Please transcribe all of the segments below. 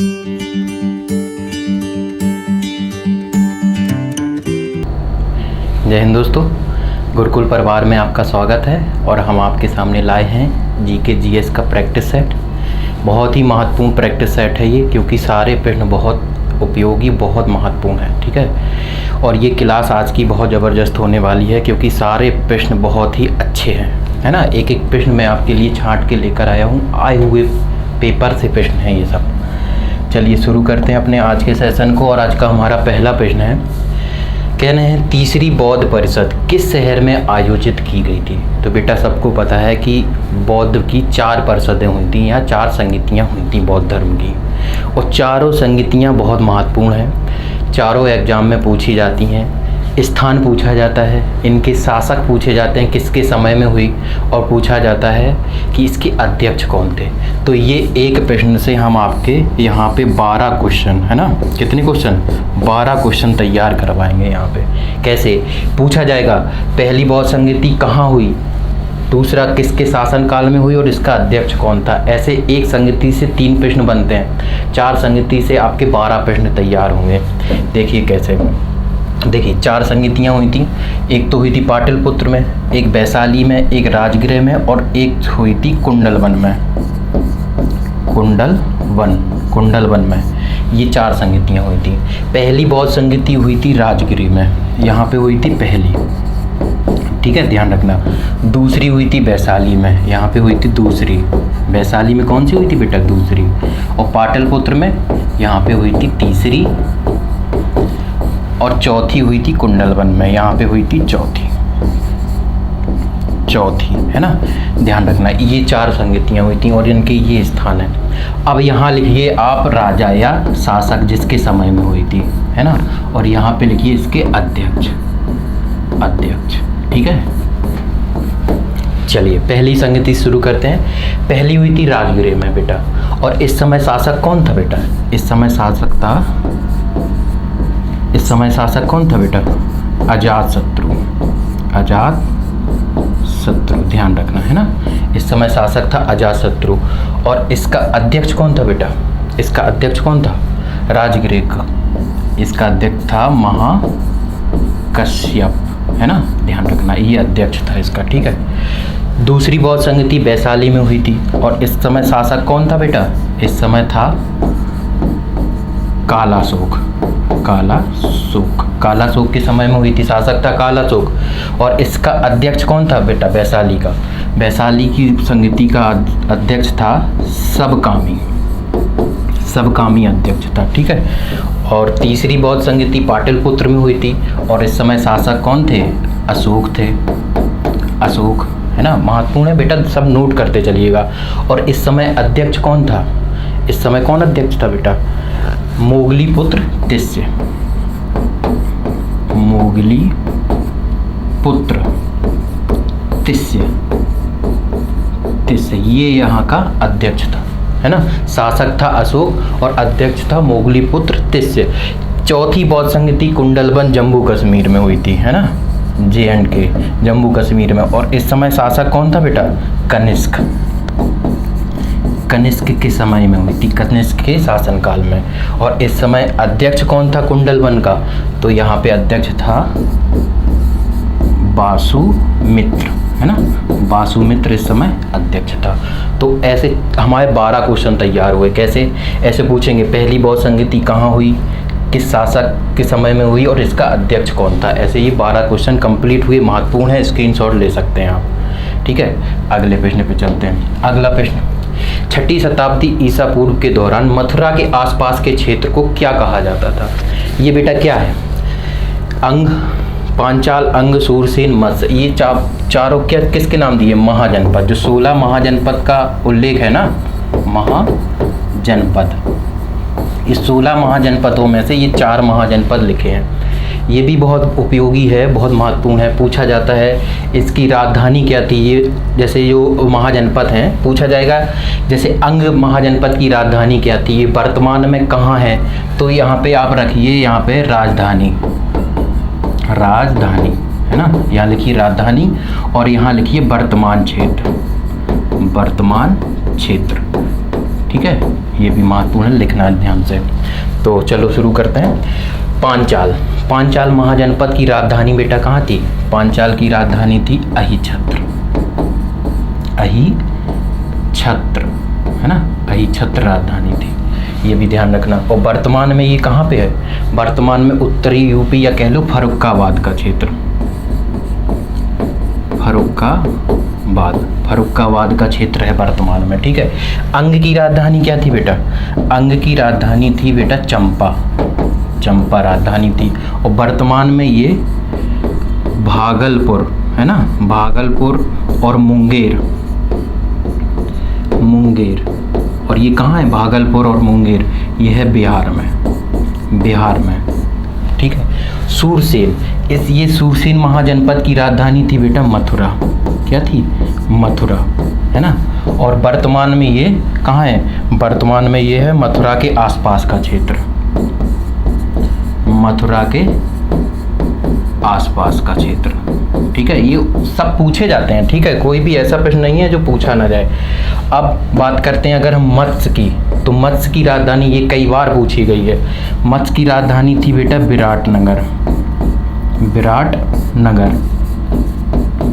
जय हिंद दोस्तों, गुरुकुल परिवार में आपका स्वागत है और हम आपके सामने लाए हैं जीके जीएस का प्रैक्टिस सेट। बहुत ही महत्वपूर्ण प्रैक्टिस सेट है ये, क्योंकि सारे प्रश्न बहुत उपयोगी, बहुत महत्वपूर्ण है। ठीक है, और ये क्लास आज की बहुत ज़बरदस्त होने वाली है, क्योंकि सारे प्रश्न बहुत ही अच्छे हैं, है ना। एक एक प्रश्न मैं आपके लिए छांट के लेकर आया हूँ, आए हुए पेपर से प्रश्न हैं ये सब। चलिए शुरू करते हैं अपने आज के सेशन को। और आज का हमारा पहला प्रश्न है, कह रहे हैं तीसरी बौद्ध परिषद किस शहर में आयोजित की गई थी। तो बेटा सबको पता है कि बौद्ध की 4 परिषदें हुई थी, या 4 संगतियाँ हुई थी बौद्ध धर्म की, और चारों संगतियाँ बहुत महत्वपूर्ण हैं। चारों एग्जाम में पूछी जाती हैं। स्थान पूछा जाता है, इनके शासक पूछे जाते हैं किसके समय में हुई, और पूछा जाता है कि इसके अध्यक्ष कौन थे। तो ये एक प्रश्न से हम आपके यहाँ पे 12 क्वेश्चन, है ना, कितने क्वेश्चन, 12 क्वेश्चन तैयार करवाएंगे यहाँ पे। कैसे पूछा जाएगा, पहली बौद्ध संगति कहाँ हुई, दूसरा किसके शासनकाल में हुई और इसका अध्यक्ष कौन था। ऐसे एक संगति से 3 प्रश्न बनते हैं, 4 संगति से आपके 12 प्रश्न तैयार होंगे। देखिए कैसे, देखिए 4 संगतियाँ हुई थी। एक तो हुई थी पाटलिपुत्र में, एक वैशाली में, एक राजगृह में, और एक हुई थी कुंडलवन में। कुंडलवन में ये 4 संगतियाँ हुई थी। पहली बौद्ध संगति हुई थी राजगृह में, यहाँ पे हुई थी पहली, ठीक है, ध्यान रखना। दूसरी हुई थी वैशाली में, यहाँ पे हुई थी दूसरी। वैशाली में कौन सी हुई थी बेटा, दूसरी। और पाटलिपुत्र में यहाँ पे हुई थी तीसरी, और चौथी हुई थी कुंडलवन में, यहाँ पे हुई थी चौथी, है ना, ध्यान रखना। ये 4 संगतियाँ हुई थी और इनके ये स्थान है। अब यहाँ लिखिए आप राजा या शासक जिसके समय में हुई थी, है ना, और यहाँ पे लिखिए इसके अध्यक्ष, ठीक है। चलिए पहली संगति शुरू करते हैं। पहली हुई थी राजगृह में बेटा, और इस समय शासक कौन था बेटा, इस समय शासक कौन था बेटा, अजातशत्रु, ध्यान रखना, है ना। इस समय शासक था अजातशत्रु। और इसका अध्यक्ष कौन था बेटा, इसका अध्यक्ष कौन था राजगृह का, इसका अध्यक्ष था महाकश्यप, है ना, ध्यान रखना, ये अध्यक्ष था इसका, ठीक है। दूसरी बौद्ध संगति वैशाली में हुई थी, और इस समय शासक कौन था बेटा, इस समय था कालाशोक के समय में हुई थी, शासक था कालाशोक। और इसका अध्यक्ष कौन था बेटा, वैशाली की संगति का अध्यक्ष था सबकामी अध्यक्ष था, ठीक है। और तीसरी बौद्ध संगति पाटलिपुत्र में हुई थी, और इस समय शासक कौन थे, अशोक, है ना, महत्वपूर्ण है बेटा, सब नोट करते चलिएगा। और इस समय अध्यक्ष कौन था, इस समय कौन अध्यक्ष था बेटा, मोगलीपुत्र तिस्य, ये यहाँ का अध्यक्ष था, है ना। शासक था अशोक और अध्यक्ष था मोगलीपुत्र तिस्य। चौथी बौद्ध संगति कुंडलवन जम्मू कश्मीर में हुई थी, है ना, J&K जम्मू कश्मीर में। और इस समय शासक कौन था बेटा, कनिष्क के समय में हुई थी, कनिष्क के शासनकाल में। और इस समय अध्यक्ष कौन था कुंडलवन का, तो यहाँ पे अध्यक्ष था वासुमित्र, है ना, वासुमित्र इस समय अध्यक्ष था। तो ऐसे हमारे 12 क्वेश्चन तैयार हुए। कैसे, ऐसे पूछेंगे पहली बौद्ध संगति कहाँ हुई, किस शासक के समय में हुई, और इसका अध्यक्ष कौन था। ऐसे ये 12 क्वेश्चन कंप्लीट हुए, महत्वपूर्ण है, स्क्रीनशॉट ले सकते हैं आप, ठीक है। अगले प्रश्न पे चलते हैं। अगला प्रश्न, 6ठी शताब्दी ईसा पूर्व के दौरान मथुरा के आसपास के क्षेत्र को क्या कहा जाता था। ये बेटा क्या है, अंग, पांचाल, अंग, सूरसेन, मत्स्य, ये चारों क्या किसके नाम दिए, महाजनपद। जो 16 महाजनपद का उल्लेख है ना, महाजनपद, इस 16 महाजनपदों में से ये 4 महाजनपद लिखे हैं। ये भी बहुत उपयोगी है, बहुत महत्वपूर्ण है। पूछा जाता है इसकी राजधानी क्या थी, ये जैसे जो महाजनपद हैं पूछा जाएगा, जैसे अंग महाजनपद की राजधानी क्या थी, ये वर्तमान में कहाँ है, तो यहाँ पे आप रखिए, यहाँ पे राजधानी, है ना, यहाँ लिखिए राजधानी, और यहाँ लिखिए वर्तमान क्षेत्र, ठीक है, ये भी महत्वपूर्ण है, लिखना है ध्यान से। तो चलो शुरू करते हैं। पांचाल। पांचाल महाजनपद की राजधानी बेटा कहाँ थी? पांचाल की राजधानी थी अहिछत्र। अहिछत्र है ना, अहिछत्र राजधानी थी, ये भी ध्यान रखना। और वर्तमान में ये कहाँ पे है? वर्तमान में उत्तरी यूपी या कह लो फर्रुखाबाद का क्षेत्र, फर्रुखाबाद का क्षेत्र है वर्तमान में, ठीक है। अंग की राजधानी क्या थी बेटा? अंग की राजधानी थी बेटा चंपा राजधानी थी। और वर्तमान में ये भागलपुर है ना, भागलपुर और मुंगेर, और ये कहाँ है? भागलपुर और मुंगेर, ये है बिहार में, ठीक है। सूरसेन, ये सूरसेन महाजनपद की राजधानी थी बेटा मथुरा। क्या थी? मथुरा है ना। और वर्तमान में ये कहाँ है? वर्तमान में ये है मथुरा के आसपास का क्षेत्र, मथुरा के आसपास का क्षेत्र, ठीक है। ये सब पूछे जाते हैं, ठीक है, कोई भी ऐसा प्रश्न नहीं है जो पूछा ना जाए। अब बात करते हैं अगर हम मत्स्य की, तो मत्स्य की राजधानी ये कई बार पूछी गई है। मत्स्य की राजधानी थी बेटा विराटनगर।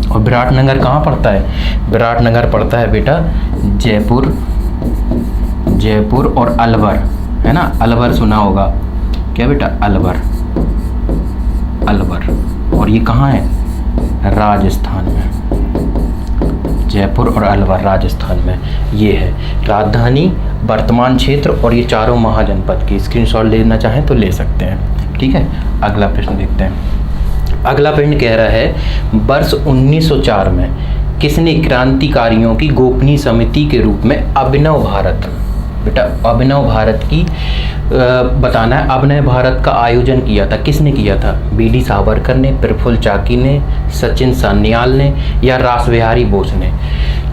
और विराटनगर कहाँ पड़ता है? विराटनगर पड़ता है बेटा जयपुर और अलवर है ना, अलवर सुना होगा, क्या बेटा? अलवर। और ये कहाँ है? राजस्थान में, जयपुर और अलवर राजस्थान में ये है राजधानी, वर्तमान क्षेत्र, और ये चारों महाजनपद की। स्क्रीनशॉट लेना चाहें तो ले सकते हैं, ठीक है। अगला प्रश्न देखते हैं। अगला प्रश्न कह रहा है वर्ष 1904 में किसने क्रांतिकारियों की गोपनीय समिति के रूप में अभिनव भारत, बेटा अभिनव भारत की बताना है, अभिनव भारत का आयोजन किया था? किसने किया था? बीडी सावरकर ने, प्रफुल्ल चाकी ने, सचिन सान्याल ने, या रासबिहारी बोस ने?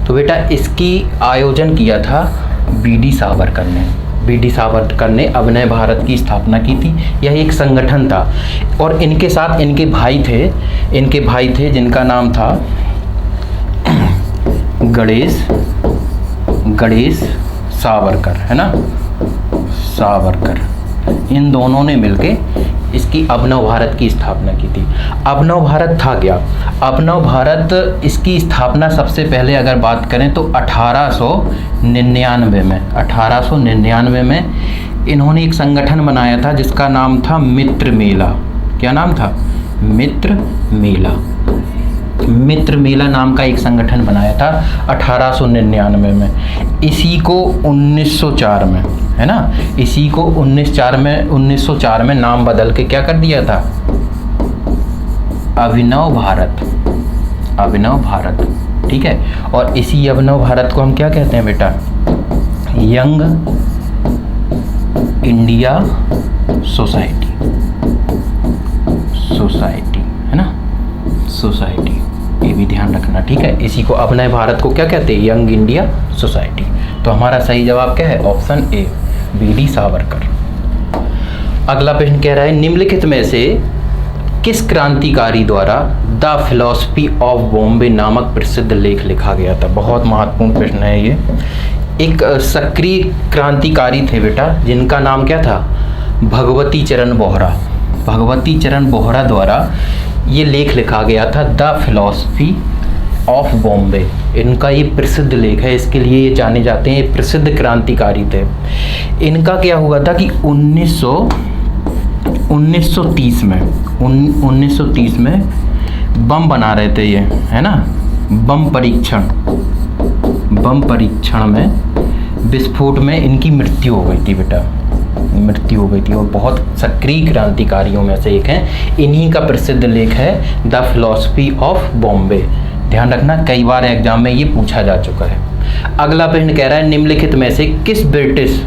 तो बेटा इसकी आयोजन किया था बीडी सावरकर ने। बीडी सावरकर ने अभिनव भारत की स्थापना की थी। यह एक संगठन था और इनके साथ इनके भाई थे जिनका नाम था गणेश सावरकर है ना, सावरकर। इन दोनों ने मिलके इसकी अभिनव भारत की स्थापना की थी। अभिनव भारत था क्या? अभिनव भारत, इसकी स्थापना सबसे पहले अगर बात करें तो 1899 में इन्होंने एक संगठन बनाया था जिसका नाम था मित्र मेला। क्या नाम था? मित्र मेला नाम का एक संगठन बनाया था 1899 में। इसी को 1904 में है ना, इसी को 1904 में नाम बदल के क्या कर दिया था? अभिनव भारत, ठीक है। और इसी अभिनव भारत को हम क्या कहते हैं बेटा? यंग इंडिया सोसाइटी है ना, सोसाइटी, ये भी ध्यान रखना, ठीक है। इसी को अभिनव भारत को क्या कहते हैं? Young India society. तो हमारा सही जवाब क्या है? Option A, BD Savarkar. अगला प्रश्न कह रहा है निम्नलिखित में से किस क्रांतिकारी द्वारा द फिलॉसफी ऑफ बॉम्बे नामक प्रसिद्ध लेख लिखा गया था? बहुत महत्वपूर्ण प्रश्न है ये। एक सक्रिय क्रांतिकारी थे बेटा जिनका नाम क्या था? भगवती चरण बोहरा द्वारा ये लेख लिखा गया था, द फिलॉसफी ऑफ बॉम्बे। इनका ये प्रसिद्ध लेख है, इसके लिए ये जाने जाते हैं, ये प्रसिद्ध क्रांतिकारी थे। इनका क्या हुआ था कि 1930 में बम बना रहे थे ये, है ना, बम परीक्षण में विस्फोट में इनकी मृत्यु हो गई थी बेटा, और बहुत सक्रिय क्रांतिकारियों में से एक हैं। इन्हीं का प्रसिद्ध लेख है द फिलॉसफी ऑफ बॉम्बे। ध्यान रखना, कई बार एग्जाम में ये पूछा जा चुका है। अगला प्रश्न कह रहा है निम्नलिखित में से किस ब्रिटिश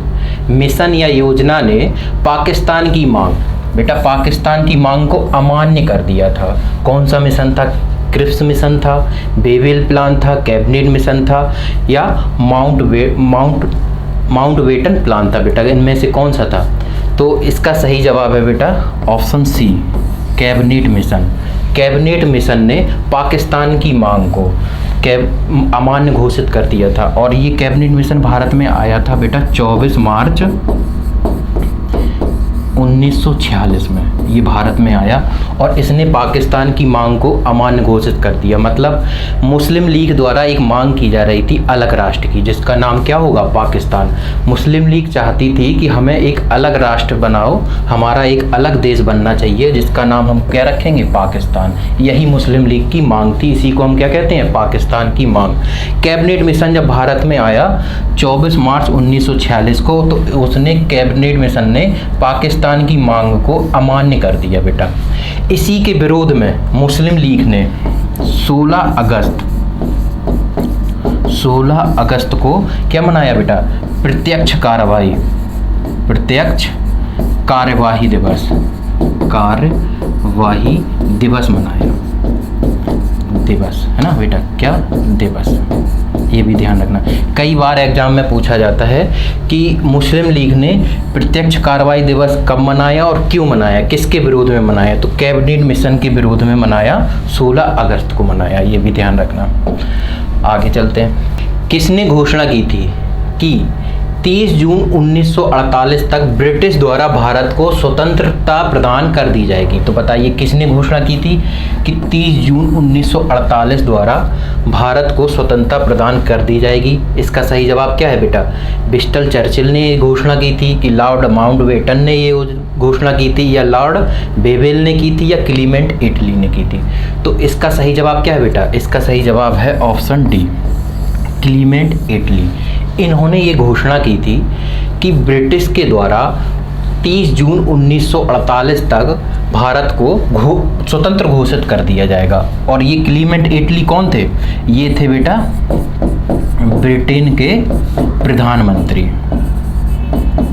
मिशन या योजना ने पाकिस्तान की मांग, बेटा पाकिस्तान की मांग को अमान्य कर दिया था? कौन सा मिशन था? क्रिप्स मिशन था, बेबिल प्लान था, कैबिनेट मिशन था, या माउंटबेटन प्लान था? बेटा इनमें से कौन सा था? तो इसका सही जवाब है बेटा option C, cabinet mission. Cabinet mission ने पाकिस्तान की मांग को अमान्य घोषित कर दिया था। और ये कैबिनेट मिशन भारत में आया था बेटा 24 मार्च 1946 में ये भारत में आया, और इसने पाकिस्तान की मांग को अमान्य घोषित कर दिया। मतलब मुस्लिम लीग द्वारा एक मांग की जा रही थी अलग राष्ट्र की, जिसका नाम क्या होगा, पाकिस्तान। मुस्लिम लीग चाहती थी कि हमें एक अलग राष्ट्र बनाओ, हमारा एक अलग देश बनना चाहिए जिसका नाम हम क्या रखेंगे, पाकिस्तान। यही मुस्लिम लीग की मांग थी, इसी को हम क्या कहते हैं, पाकिस्तान की मांग। कैबिनेट मिशन जब भारत में आया 24 मार्च 1946 को, तो उसने कैबिनेट मिशन ने पाकिस्तान की मांग को अमान्य कर दिया बेटा। इसी के विरोध में मुस्लिम लीग ने 16 अगस्त को क्या मनाया बेटा, प्रत्यक्ष कार्यवाही दिवस मनाया। दिवस है ना बेटा, क्या दिवस, ये भी ध्यान रखना। कई बार एग्जाम में पूछा जाता है कि मुस्लिम लीग ने प्रत्यक्ष कार्रवाई दिवस कब मनाया और क्यों मनाया, किसके विरोध में मनाया, तो कैबिनेट मिशन के विरोध में मनाया, 16 अगस्त को मनाया, ये भी ध्यान रखना। आगे चलते हैं। किसने घोषणा की थी कि 30 जून 1948 तक ब्रिटिश द्वारा भारत को स्वतंत्रता प्रदान कर दी जाएगी। तो बताइए किसने घोषणा की थी कि 30 जून 1948 द्वारा भारत को स्वतंत्रता प्रदान कर दी जाएगी। इसका सही जवाब क्या है बेटा, विंस्टन चर्चिल ने ये घोषणा की थी, कि लॉर्ड माउंटबेटन ने ये घोषणा की थी, या लॉर्ड बेवेल ने की थी, या क्लीमेंट इटली ने की थी। तो इसका सही जवाब क्या है बेटा, इसका सही जवाब है ऑप्शन डी, क्लीमेंट इटली। इन्होंने ये घोषणा की थी कि ब्रिटिश के द्वारा 30 जून 1948 तक भारत को स्वतंत्र घोषित कर दिया जाएगा। और ये क्लीमेंट इटली कौन थे, ये थे बेटा ब्रिटेन के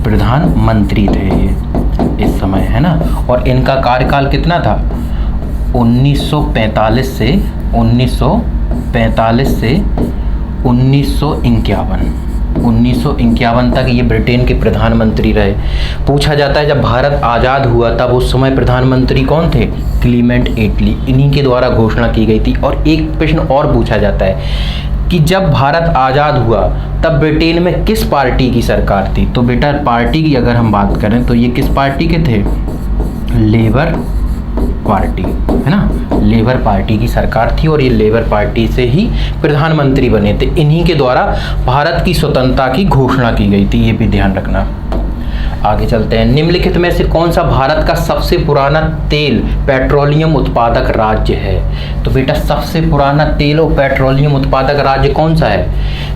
प्रधानमंत्री थे ये इस समय, है ना। और इनका कार्यकाल कितना था, 1945 से 1951 तक ये ब्रिटेन के प्रधानमंत्री रहे। पूछा जाता है जब भारत आज़ाद हुआ तब उस समय प्रधानमंत्री कौन थे, क्लीमेंट इटली। इन्हीं के द्वारा घोषणा की गई थी। और एक प्रश्न और पूछा जाता है कि जब भारत आज़ाद हुआ तब ब्रिटेन में किस पार्टी की सरकार थी। तो बेटा पार्टी की अगर हम बात करें तो ये किस पार्टी के थे, लेबर पार्टी, है ना, लेबर पार्टी की सरकार थी। और ये लेबर पार्टी से ही प्रधानमंत्री बने थे। इन्हीं के द्वारा भारत की स्वतंत्रता की घोषणा की गई थी, ये भी ध्यान रखना। आगे चलते हैं। निम्नलिखित में से कौन सा भारत का सबसे पुराना तेल पेट्रोलियम उत्पादक राज्य है। तो बेटा सबसे पुराना तेल और पेट्रोलियम उत्पादक राज्य कौन सा है,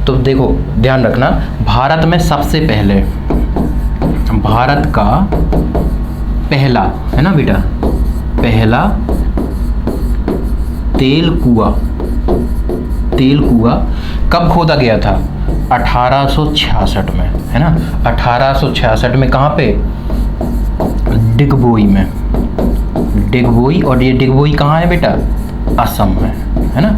तो देखो ध्यान रखना, भारत में सबसे पहले, भारत का पहला, है ना बेटा, पहला तेल कुआं कब खोदा गया था, 1866 में, है ना। 1866 में कहाँ पे, डिगबोई में, डिगबोई। और ये डिगबोई कहाँ है बेटा, असम में, है ना।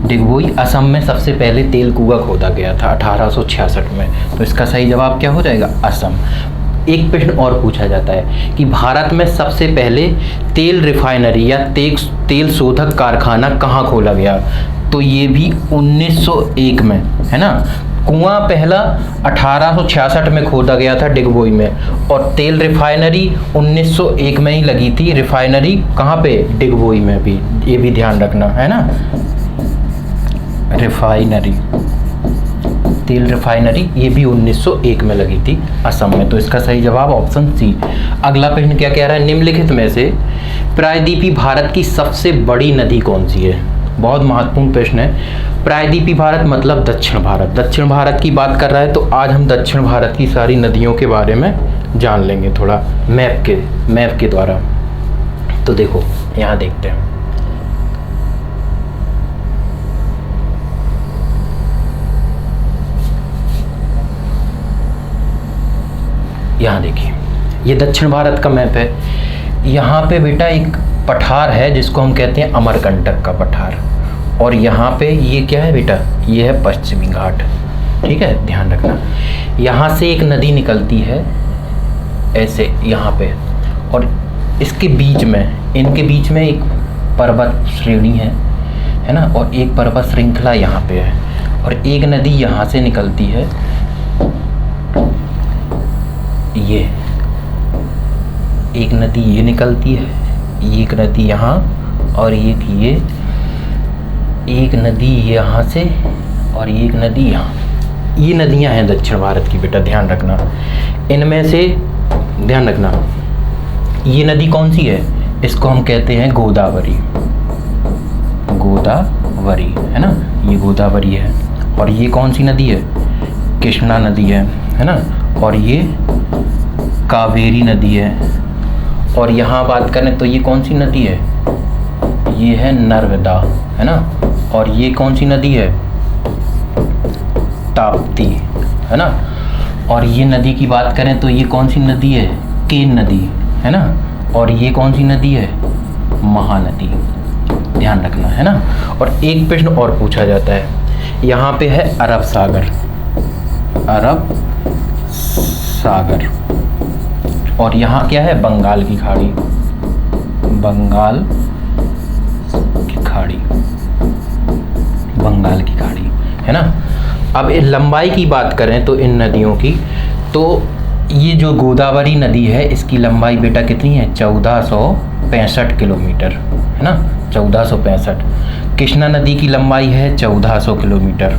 डिगबोई असम में सबसे पहले तेल कुआं खोदा गया था 1866 में। तो इसका सही जवाब क्या हो जाएगा, असम। एक प्रश्न और पूछा जाता है कि भारत में सबसे पहले तेल रिफाइनरी या तेल शोधक कारखाना कहाँ खोला गया। तो ये भी 1901 में, है ना। कुआं पहला 1866 में खोदा गया था डिगबोई में, और तेल रिफाइनरी 1901 में ही लगी थी। रिफाइनरी कहाँ पे, डिगबोई में भी, ये भी ध्यान रखना, है ना। रिफाइनरी, तेल रिफाइनरी, ये भी 1901 में लगी थी असम में। तो इसका सही जवाब ऑप्शन सी। अगला प्रश्न क्या कह रहा है, निम्नलिखित में से प्रायद्वीपीय भारत की सबसे बड़ी नदी कौन सी है। बहुत महत्वपूर्ण प्रश्न है। प्रायद्वीपीय भारत मतलब दक्षिण भारत, दक्षिण भारत की बात कर रहा है। तो आज हम दक्षिण भारत की सारी नदियों के बारे में जान लेंगे थोड़ा मैप के द्वारा। तो देखो यहाँ देखते हैं, यहाँ देखिए ये दक्षिण भारत का मैप है। यहाँ पे बेटा एक पठार है जिसको हम कहते हैं अमरकंटक का पठार, और यहाँ पे ये क्या है बेटा, ये है पश्चिमी घाट, ठीक है, ध्यान रखना। यहाँ से एक नदी निकलती है ऐसे यहाँ पे, और इसके बीच में, इनके बीच में एक पर्वत श्रेणी है है ना, और एक पर्वत श्रृंखला यहाँ पे है, और एक नदी यहाँ से निकलती है, ये एक नदी ये निकलती है, एक नदी यहाँ, और एक ये, एक नदी यहाँ से और एक नदी यहाँ। ये नदियाँ हैं दक्षिण भारत की बेटा, ध्यान रखना। इनमें से ध्यान रखना, ये नदी कौन सी है, इसको हम कहते हैं गोदावरी, गोदावरी है ना, ये गोदावरी है। और ये कौन सी नदी है, कृष्णा नदी है ना, और ये कावेरी नदी है। और यहाँ बात करें तो ये कौन सी नदी है, ये है नर्मदा, है ना। और ये कौन सी नदी है, ताप्ती, है ना। और ये नदी की बात करें तो ये कौन सी नदी है, केन नदी, है ना। और ये कौन सी नदी है, महानदी, ध्यान रखना, है ना। और एक प्रश्न और पूछा जाता है, यहाँ पे है अरब सागर, अरब सागर, और यहाँ क्या है, बंगाल की खाड़ी, बंगाल की खाड़ी, बंगाल की खाड़ी, है ना। अब लंबाई की बात करें तो इन नदियों की, तो ये जो गोदावरी नदी है इसकी लंबाई बेटा कितनी है, 1465 किलोमीटर, है ना, 1465। कृष्णा नदी की लंबाई है 1400 किलोमीटर,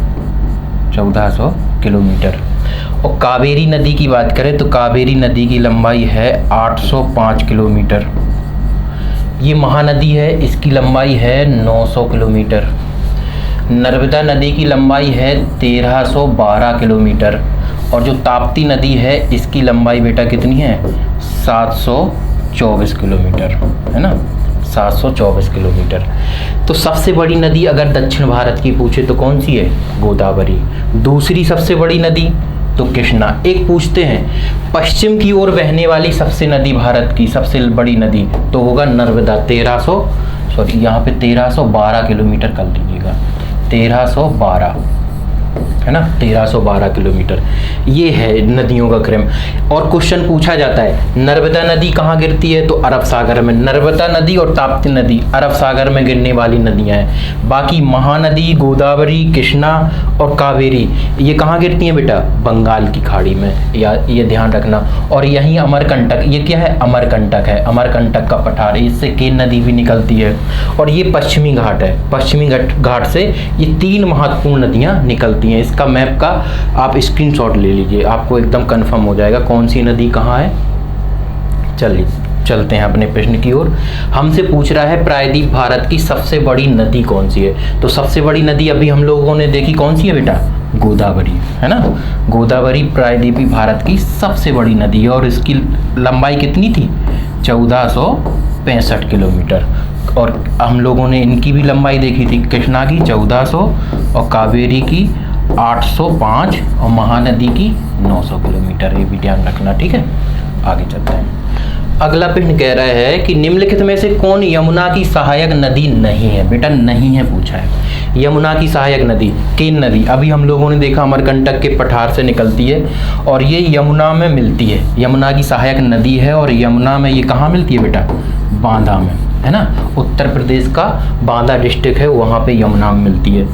1400 किलोमीटर। और कावेरी नदी की बात करें तो कावेरी नदी की लंबाई है 805 किलोमीटर। ये महानदी है, इसकी लंबाई है 900 किलोमीटर। नर्मदा नदी की लंबाई है 1312 किलोमीटर। और जो ताप्ती नदी है इसकी लंबाई बेटा कितनी है, 724 किलोमीटर, है ना, 724 किलोमीटर। तो सबसे बड़ी नदी अगर दक्षिण भारत की पूछे तो कौन सी है, गोदावरी। दूसरी सबसे बड़ी नदी तो कृष्णा। एक पूछते हैं पश्चिम की ओर बहने वाली सबसे नदी भारत की सबसे बड़ी नदी तो होगा नर्मदा, 1312 किलोमीटर कर लीजिएगा, 1312, है ना, 1312 किलोमीटर। ये है नदियों का क्रम। और क्वेश्चन पूछा जाता है नर्मदा नदी कहाँ गिरती है तो अरब सागर में। नर्मदा नदी और ताप्ती नदी अरब सागर में गिरने वाली नदियाँ हैं। बाकी महानदी, गोदावरी, कृष्णा और कावेरी ये कहाँ गिरती हैं बेटा, बंगाल की खाड़ी में, या ये ध्यान रखना। और यहीं अमरकंटक, ये क्या है, अमरकंटक है, अमरकंटक का पठार, इससे केन नदी भी निकलती है। और ये पश्चिमी घाट है, पश्चिमी घाट से ये 3 महत्वपूर्ण नदियाँ निकलती हैं। इसका मैप का आप स्क्रीनशॉट ले लीजिए, आपको एकदम कंफर्म हो जाएगा कौन सी नदी कहाँ है। चलिए चलते हैं अपने प्रश्न की ओर। हमसे पूछ रहा है प्रायद्वीप भारत की सबसे बड़ी नदी कौन सी है। तो सबसे बड़ी नदी अभी हम लोगों ने देखी कौन सी है बेटा, गोदावरी, है ना। गोदावरी प्रायद्वीपी भारत की सबसे बड़ी नदी है और इसकी लंबाई कितनी थी, 1465 किलोमीटर। और हम लोगों ने इनकी भी लंबाई देखी थी, कृष्णा की 1400 और कावेरी की 805 और महानदी की 900 किलोमीटर। ये भी ध्यान रखना, ठीक है। आगे चलते हैं। अगला प्रश्न कह रहा है कि निम्नलिखित में से कौन यमुना की सहायक नदी नहीं है। बेटा नहीं है पूछा है। यमुना की सहायक नदी केन नदी, अभी हम लोगों ने देखा अमरकंटक के पठार से निकलती है और ये यमुना में मिलती है। यमुना की सहायक नदी है और यमुना में ये कहाँ मिलती है बेटा, बांदा में, है ना। उत्तर प्रदेश का बांदा डिस्ट्रिक्ट है, वहाँ पे यमुना में मिलती है।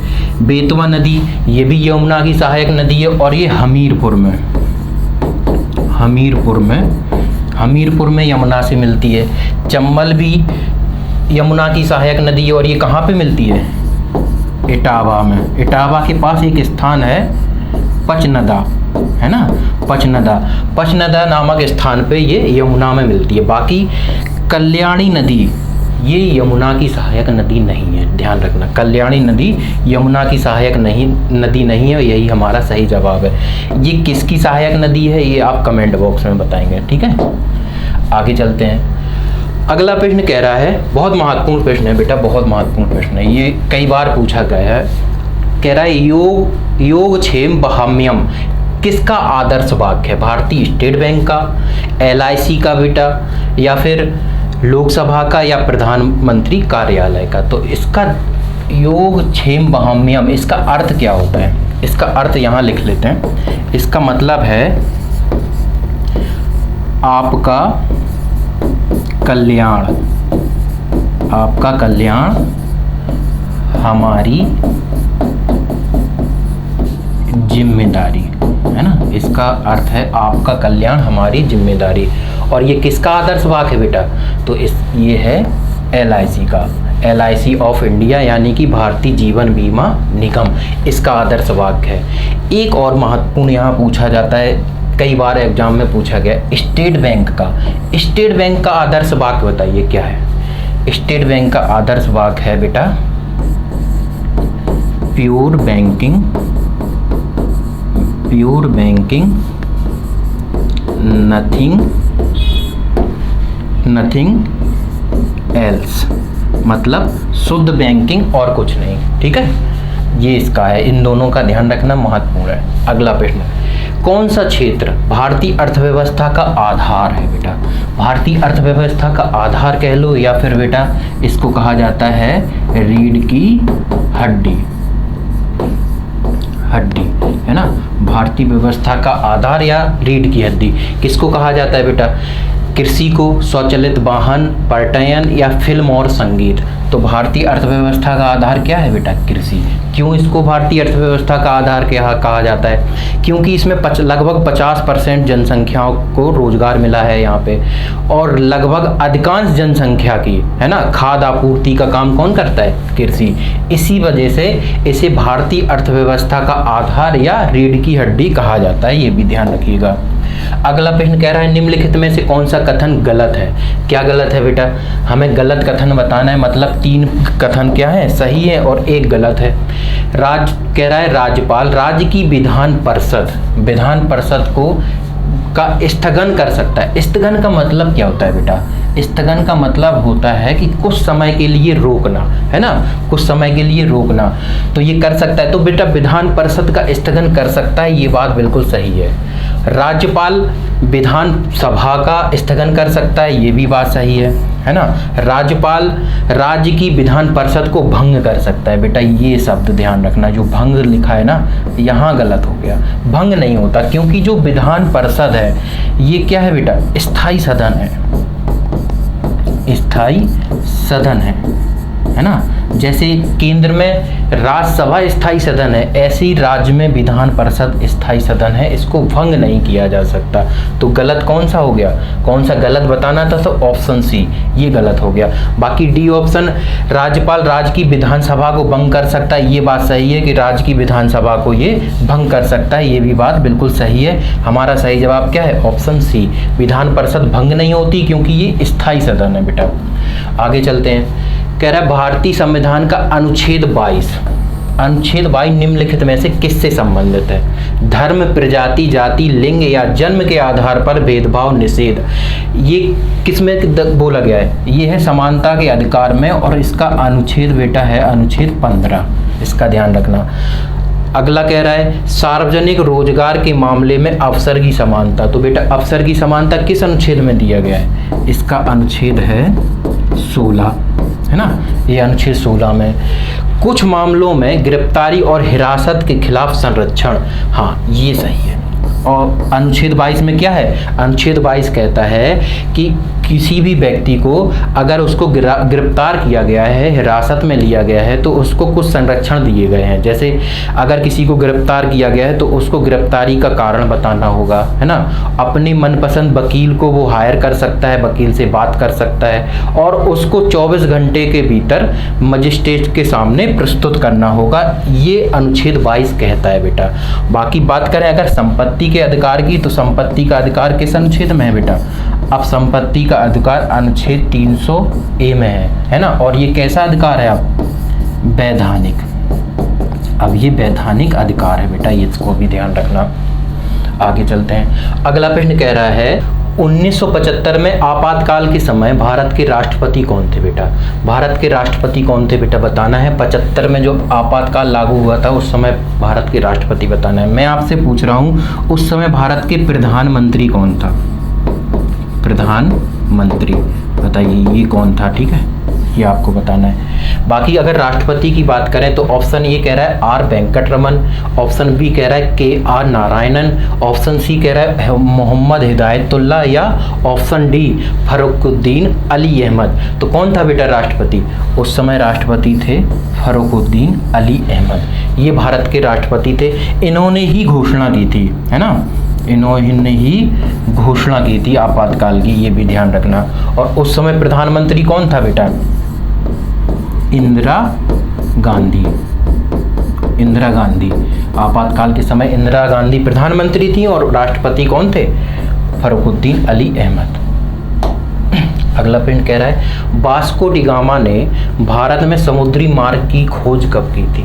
बेतवा नदी ये भी यमुना की सहायक नदी है और ये हमीरपुर में यमुना से मिलती है। चंबल भी यमुना की सहायक नदी है और ये कहाँ पे मिलती है, इटावा में। इटावा के पास एक स्थान है पचनदा, है ना, पचनदा नामक स्थान पे ये यमुना में मिलती है। बाकी कल्याणी नदी ये यमुना की सहायक नदी नहीं है, ध्यान रखना। कल्याणी नदी यमुना की सहायक नदी नहीं है, यही हमारा सही जवाब है। ये किसकी सहायक नदी है ये आप कमेंट बॉक्स में बताएंगे, ठीक है। आगे चलते हैं। अगला प्रश्न कह रहा है, बहुत महत्वपूर्ण प्रश्न है बेटा, बहुत महत्वपूर्ण प्रश्न है, ये कई बार पूछा गया है। कह रहा है योगक्षेम बहाम्यम किसका आदर्श वाक्य है। भारतीय स्टेट बैंक का, LIC का बेटा, या फिर लोकसभा का, या प्रधानमंत्री कार्यालय का। तो इसका योगक्षेम बहाम्यम इसका अर्थ क्या होता है, इसका अर्थ यहाँ लिख लेते हैं। इसका मतलब है आपका कल्याण हमारी जिम्मेदारी, है ना। इसका अर्थ है आपका कल्याण हमारी जिम्मेदारी। और ये किसका आदर्श वाक्य है बेटा? तो ये है LIC का, LIC ऑफ इंडिया यानी कि भारतीय जीवन बीमा निगम, इसका आदर्श वाक्य है। एक और महत्वपूर्ण यहाँ पूछा जाता है, कई बार एग्जाम में पूछा गया, स्टेट बैंक का आदर्श वाक्य बताइए क्या है? स्टेट बैंक का आदर्श वाक्य है बेटा, प्योर बैंकिंग नथिंग एल्स, मतलब शुद्ध बैंकिंग और कुछ नहीं, ठीक है। ये इसका है, इन दोनों का ध्यान रखना महत्वपूर्ण है। अगला प्रश्न, कौन सा क्षेत्र भारतीय अर्थव्यवस्था का आधार है बेटा? भारतीय अर्थव्यवस्था का आधार कह लो या फिर बेटा इसको कहा जाता है रीढ़ की हड्डी, है ना। भारतीय व्यवस्था का आधार या रीढ़ की हड्डी किसको कहा जाता है बेटा? कृषि को, स्वचालित वाहन, पर्यटन या फिल्म और संगीत। तो भारतीय अर्थव्यवस्था का आधार क्या है बेटा? कृषि। क्यों इसको भारतीय अर्थव्यवस्था का आधार कहा जाता है? क्योंकि इसमें लगभग 50% जनसंख्या को रोजगार मिला है यहाँ पे, और लगभग अधिकांश जनसंख्या की, है ना, खाद्य आपूर्ति का काम कौन करता है? कृषि। इसी वजह से इसे भारतीय अर्थव्यवस्था का आधार या रीढ़ की हड्डी कहा जाता है, ये भी ध्यान रखिएगा। अगला प्रश्न कह रहा है निम्नलिखित में से कौन सा कथन गलत है? क्या गलत है बेटा? हमें गलत कथन बताना है, मतलब 3 कथन क्या है? सही है और 1 गलत है। कह रहा है राज्यपाल राज्य की विधान परिषद को का स्थगन कर सकता है। स्थगन का मतलब क्या होता है बेटा? स्थगन का मतलब होता है कि कुछ समय के लिए रोकना, है ना, कुछ समय के लिए रोकना, तो ये कर सकता है। तो बेटा विधान परिषद का स्थगन कर सकता है, ये बात बिल्कुल सही है। राज्यपाल विधान सभा का स्थगन कर सकता है, ये भी बात सही है ना। राज्यपाल राज्य की विधान परिषद को भंग कर सकता है। बेटा ये शब्द ध्यान रखना, जो भंग लिखा है ना, यहाँ गलत हो गया। भंग नहीं होता, क्योंकि जो विधान परिषद है ये क्या है बेटा? स्थायी सदन है ना। जैसे केंद्र में राज्यसभा स्थायी सदन है, ऐसे ही राज्य में विधान परिषद स्थायी सदन है, इसको भंग नहीं किया जा सकता। तो गलत कौन सा हो गया? कौन सा गलत बताना था? तो ऑप्शन सी, ये गलत हो गया। बाकी डी ऑप्शन, राज्यपाल राज्य की विधानसभा को भंग कर सकता है, ये बात सही है कि राज्य की विधानसभा को ये भंग कर सकता है, ये भी बात बिल्कुल सही है। हमारा सही जवाब क्या है? ऑप्शन सी, विधान परिषद भंग नहीं होती क्योंकि ये स्थायी सदन है बेटा। आगे चलते हैं। कह रहा है भारतीय संविधान का अनुच्छेद 22 निम्नलिखित में से किससे संबंधित है? धर्म, प्रजाति, जाति, लिंग या जन्म के आधार पर भेदभाव निषेध। ये किसमें बोला गया है? ये है समानता के अधिकार में, और इसका अनुच्छेद बेटा है अनुच्छेद 15, इसका ध्यान रखना। अगला कह रहा है सार्वजनिक रोजगार के मामले में अवसर की समानता। तो बेटा अवसर की समानता किस अनुच्छेद में दिया गया है? इसका अनुच्छेद है 16, है ना, ये अनुच्छेद 16 में। कुछ मामलों में गिरफ्तारी और हिरासत के खिलाफ संरक्षण, हाँ ये सही है। और अनुच्छेद 22 में क्या है? अनुच्छेद 22 कहता है कि किसी भी व्यक्ति को अगर उसको गिरफ्तार किया गया है, हिरासत में लिया गया है, तो उसको कुछ संरक्षण दिए गए हैं। जैसे अगर किसी को गिरफ्तार किया गया है तो उसको गिरफ्तारी का कारण बताना होगा, है ना। अपने मनपसंद वकील को वो हायर कर सकता है, वकील से बात कर सकता है, और उसको 24 घंटे के भीतर मजिस्ट्रेट के सामने प्रस्तुत करना होगा। ये अनुच्छेद 22 कहता है बेटा। बाकी बात करें अगर संपत्ति के अधिकार की, तो संपत्ति का अधिकार किस अनुच्छेद में है बेटा? अब संपत्ति का अधिकार अनुच्छेद 300A में है ना। और ये कैसा अधिकार है? अब वैधानिक, अब ये वैधानिक अधिकार है बेटा, ये इसको भी ध्यान रखना। आगे चलते हैं। अगला प्रश्न कह रहा है 1975 में आपातकाल के समय भारत के राष्ट्रपति कौन थे बेटा? भारत के राष्ट्रपति कौन थे बेटा बताना है। 75 में जो आपातकाल लागू हुआ था उस समय भारत के राष्ट्रपति बताना है। मैं आपसे पूछ रहा हूँ उस समय भारत के प्रधानमंत्री कौन था? प्रधानमंत्री बताइए ये कौन था, ठीक है, ये आपको बताना है। बाकी अगर राष्ट्रपति की बात करें तो ऑप्शन ए कह रहा है आर वेंकटरमन, ऑप्शन बी कह रहा है के आर नारायणन, ऑप्शन सी कह रहा है मोहम्मद हिदायतुल्लाह या ऑप्शन डी फरुखुद्दीन अली अहमद। तो कौन था बेटा राष्ट्रपति? उस समय राष्ट्रपति थे फरुखुद्दीन अली अहमद। ये भारत के राष्ट्रपति थे, इन्होंने ही घोषणा की थी, है ना, इन्होंने ही घोषणा की थी आपातकाल की, ये भी ध्यान रखना। और उस समय प्रधानमंत्री कौन था बेटा? इंदिरा गांधी। इंदिरा गांधी, आपातकाल के समय इंदिरा गांधी प्रधानमंत्री थी और राष्ट्रपति कौन थे? फरुखुद्दीन अली अहमद। अगला प्रश्न कह रहा है वास्को डी गामा ने भारत में समुद्री मार्ग की खोज कब की थी?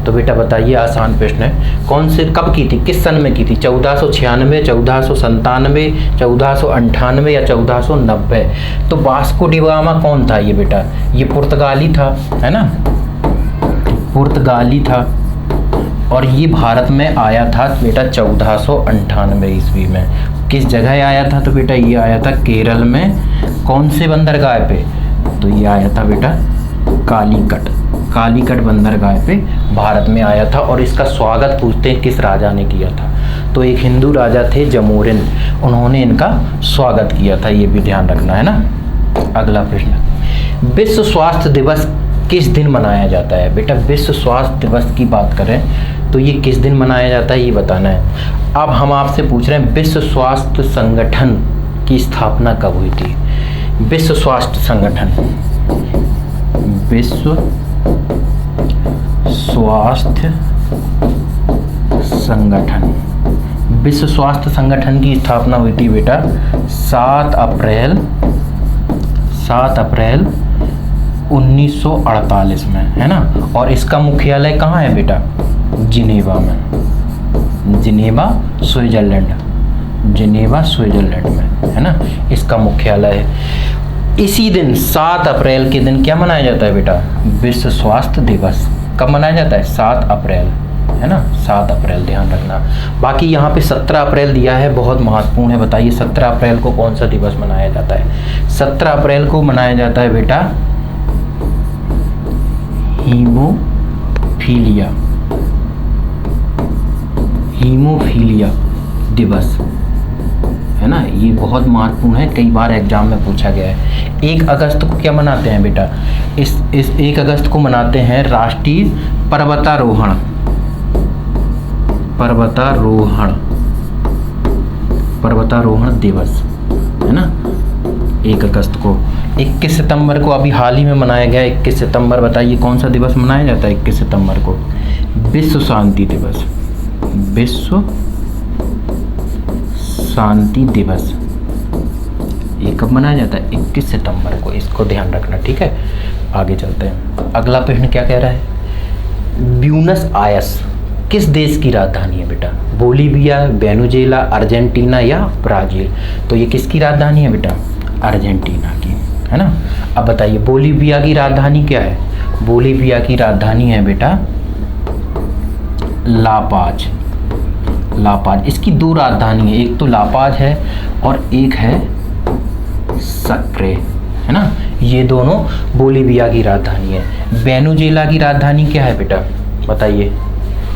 तो बेटा बताइए, आसान प्रश्न है, कौन से कब की थी, किस सन में की थी? 1496, 1497, 1498 या 1490? तो वास्को डी गामा कौन था ये बेटा? ये पुर्तगाली था, है ना, पुर्तगाली था। और ये भारत में आया था बेटा 1498 ईस्वी में। किस जगह आया था? तो बेटा ये आया था केरल में। कौन से बंदरगाह पे? तो ये आया था बेटा कालीकट, कालीकट बंदरगाह पे भारत में आया था। और इसका स्वागत पूछते हैं किस राजा ने किया था? तो एक हिंदू राजा थे जमोरिन, उन्होंने इनका स्वागत किया था, ये भी ध्यान रखना है ना। अगला प्रश्न, विश्व स्वास्थ्य दिवस किस दिन मनाया जाता है? बेटा विश्व स्वास्थ्य दिवस की बात करें तो ये किस दिन मनाया जाता है, ये बताना है। अब हम आपसे पूछ रहे हैं विश्व स्वास्थ्य संगठन की स्थापना कब हुई थी? विश्व स्वास्थ्य संगठन, विश्व स्वास्थ्य संगठन, विश्व स्वास्थ्य संगठन की स्थापना हुई थी बेटा 7 अप्रैल 1948 में, है ना। और इसका मुख्यालय कहाँ है बेटा? जिनेवा में, जिनेवा स्विट्जरलैंड, जिनेवा स्विट्जरलैंड में, है ना, इसका मुख्यालय है। इसी दिन 7 अप्रैल के दिन क्या मनाया जाता है बेटा? विश्व स्वास्थ्य दिवस। कब मनाया जाता है? 7 अप्रैल, है ना, 7 अप्रैल, ध्यान रखना। बाकी यहाँ पे 17 अप्रैल दिया है, बहुत महत्वपूर्ण है। बताइए 17 अप्रैल को कौन सा दिवस मनाया जाता है? 17 अप्रैल को मनाया जाता है बेटा हीमोफीलिया, हीमोफीलिया दिवस, है ना। ये बहुत महत्वपूर्ण है, कई बार एग्जाम में पूछा गया है। 1 अगस्त को क्या मनाते हैं बेटा? इस 1 अगस्त को मनाते हैं राष्ट्रीय पर्वतारोहण, पर्वतारोहण, पर्वतारोहण दिवस, है ना, 1 अगस्त को। 21 सितंबर को अभी हाल ही में मनाया गया 21 सितंबर। बताइए कौन सा दिवस मनाया जाता है 21 सितंबर को? विश्व शांति दिवस, विश्व शांति दिवस। ये कब मनाया जाता है? 21 सितंबर को, इसको ध्यान रखना, ठीक है। आगे चलते हैं। अगला प्रश्न क्या कह रहा है? ब्यूनस आयर्स किस देश की राजधानी है बेटा? बोलीविया, वेनेजुएला, अर्जेंटीना या ब्राज़ील? तो ये किसकी राजधानी है बेटा? अर्जेंटीना की, है ना। अब बताइए बोलीविया की राजधानी क्या है? बोलीविया की राजधानी है बेटा लापाज, लापाज। इसकी 2 राजधानी है, एक तो लापाज है और एक है सक्रे, है ना। ये दोनों बोलीविया की राजधानी है। वेनेजुएला की राजधानी क्या है बेटा? बताइए।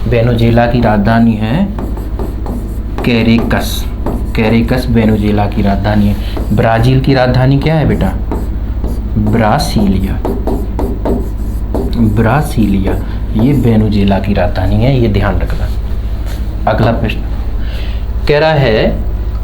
वेनेजुएला की राजधानी है कैरेकस, कैरेकस वेनेजुएला की राजधानी है। ब्राज़ील की राजधानी क्या है बेटा? ब्रासीलिया, ब्रासीलिया, ये वेनेजुएला की राजधानी है, ये ध्यान रखना। अगला प्रश्न कह रहा है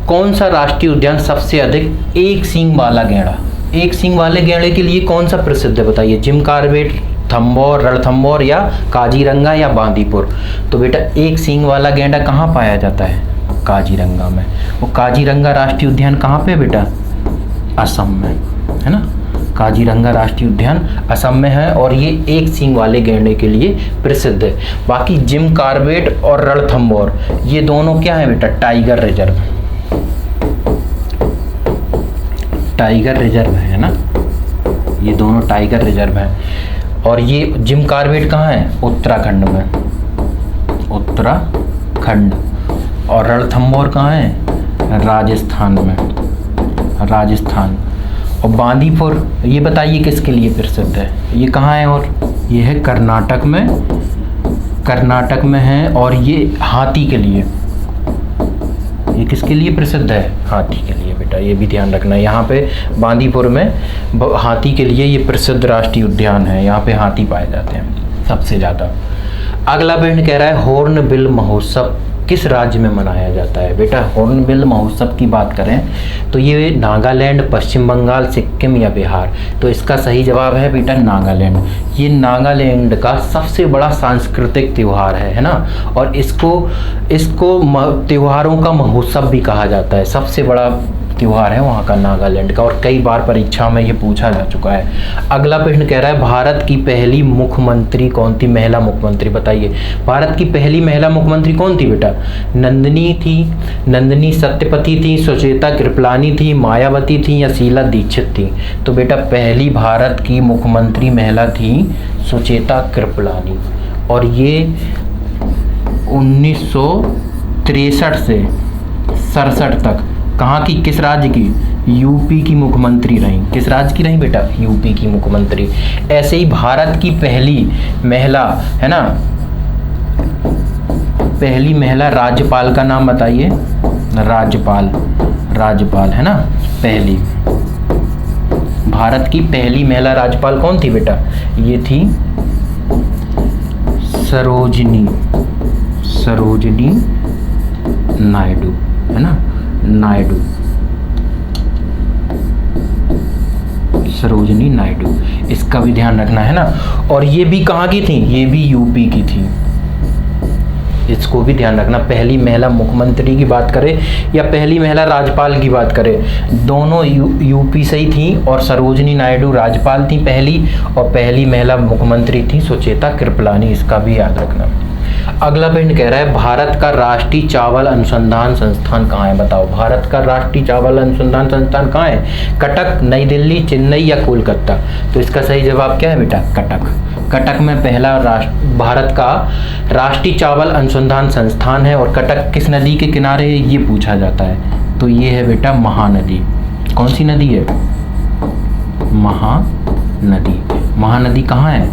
कौन सा राष्ट्रीय उद्यान सबसे अधिक एक सींग वाला गैंडा, एक सींग वाले गैंडे के लिए कौन सा प्रसिद्ध है? बताइए। जिम कॉर्बेट, थम्बौर, रणथंभौर या काजीरंगा या बांदीपुर? तो बेटा एक सींग वाला गैंडा कहाँ पाया जाता है? काजीरंगा में। वो काजीरंगा राष्ट्रीय उद्यान कहाँ पे बेटा? असम में, है ना। काजीरंगा राष्ट्रीय उद्यान असम में है और ये एक सींग वाले गैंडे के लिए प्रसिद्ध है। बाकी जिम कॉर्बेट और रणथंभौर ये दोनों क्या है बेटा? टाइगर रिजर्व, टाइगर रिजर्व है ना, ये दोनों टाइगर रिजर्व है। और ये जिम कॉर्बेट कहाँ है? उत्तराखंड में, उत्तराखंड। और रणथंभौर कहाँ है? राजस्थान में, राजस्थान। और बांदीपुर ये बताइए किसके लिए प्रसिद्ध है? ये कहाँ है? और ये है कर्नाटक में है। और ये हाथी के लिए, ये किसके लिए प्रसिद्ध है? हाथी के लिए बेटा, ये भी ध्यान रखना है। यहाँ पे बांदीपुर में हाथी के लिए ये प्रसिद्ध राष्ट्रीय उद्यान है, यहाँ पे हाथी पाए जाते हैं सबसे ज़्यादा। अगला प्रश्न कह रहा है हॉर्नबिल महोत्सव किस राज्य में मनाया जाता है? बेटा हॉर्नबिल महोत्सव की बात करें तो ये नागालैंड, पश्चिम बंगाल, सिक्किम या बिहार। तो इसका सही जवाब है बेटा नागालैंड। ये नागालैंड का सबसे बड़ा सांस्कृतिक त्यौहार है ना, और इसको त्योहारों का महोत्सव भी कहा जाता है। सबसे बड़ा त्यौहार है वहाँ का नागालैंड का, और कई बार परीक्षा में ये पूछा जा चुका है। अगला प्रश्न कह रहा है भारत की पहली मुख्यमंत्री कौन थी? महिला मुख्यमंत्री बताइए। भारत की पहली महिला मुख्यमंत्री कौन थी बेटा? नंदिनी थी, नंदिनी सत्यपति थी, सुचेता कृपलानी थी, मायावती थी या शीला दीक्षित थी? तो बेटा पहली भारत की मुख्यमंत्री महिला थी सुचेता कृपलानी, और ये 1963 से 67 तक कहाँ की, किस राज्य की? यूपी की मुख्यमंत्री रही। किस राज्य की रही बेटा? यूपी की मुख्यमंत्री। ऐसे ही भारत की पहली महिला है ना, पहली महिला राज्यपाल का नाम बताइए। राज्यपाल है ना पहली। भारत की पहली महिला राज्यपाल कौन थी बेटा? ये थी सरोजिनी नायडू, है ना, सरोजिनी नायडू। इसका भी ध्यान रखना है ना। और ये भी कहाँ की थी? ये भी यूपी की थी। इसको भी ध्यान रखना। पहली महिला मुख्यमंत्री की बात करें या पहली महिला राज्यपाल की बात करें, दोनों यूपी से ही थी। और सरोजिनी नायडू राज्यपाल थी पहली, और पहली महिला मुख्यमंत्री थी सुचेता कृपलानी। इसका भी याद रखना। अगला प्रश्न कह रहा है भारत का राष्ट्रीय चावल अनुसंधान संस्थान कहाँ है? बताओ भारत का राष्ट्रीय चावल अनुसंधान संस्थान कहाँ है? कटक, नई दिल्ली, चेन्नई या कोलकाता? तो इसका सही जवाब क्या है बेटा? कटक में पहला भारत का राष्ट्रीय चावल अनुसंधान संस्थान है। और कटक किस नदी के किनारे है ये पूछा जाता है, तो ये है बेटा महानदी। कौन सी नदी है? महानदी कहाँ है?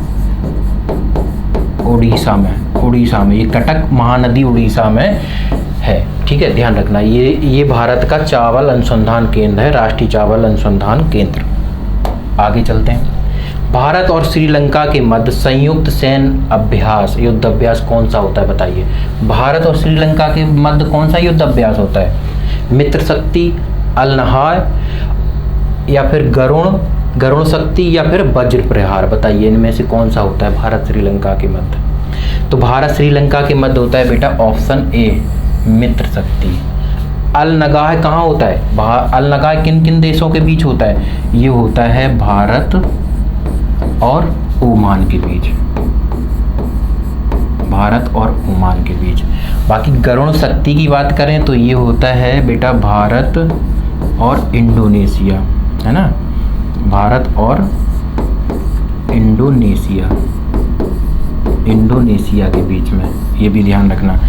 उड़ीसा में। ये कटक महानदी उड़ीसा में है। ठीक है, ध्यान रखना। ये भारत का चावल अनुसंधान केंद्र है, राष्ट्रीय चावल अनुसंधान केंद्र। आगे चलते हैं। भारत और श्रीलंका के मध्य संयुक्त सैन्य युद्ध अभ्यास कौन सा होता है? बताइए। भारत और श्रीलंका के मध्य कौन सा युद्ध अभ्यास होता है? मित्र शक्ति, अलनहार या फिर गरुण शक्ति या फिर वज्र प्रहार? बताइए इनमें से कौन सा होता है भारत श्रीलंका के मध्य? तो भारत श्रीलंका के मध्य होता है बेटा ऑप्शन ए, मित्र शक्ति। अलनगाह कहाँ होता है? अलनगाह किन किन देशों के बीच होता है? ये होता है भारत और ओमान के बीच। बाकी गरुण शक्ति की बात करें तो ये होता है बेटा भारत और इंडोनेशिया, है ना, भारत और इंडोनेशिया के बीच में। ये भी ध्यान रखना।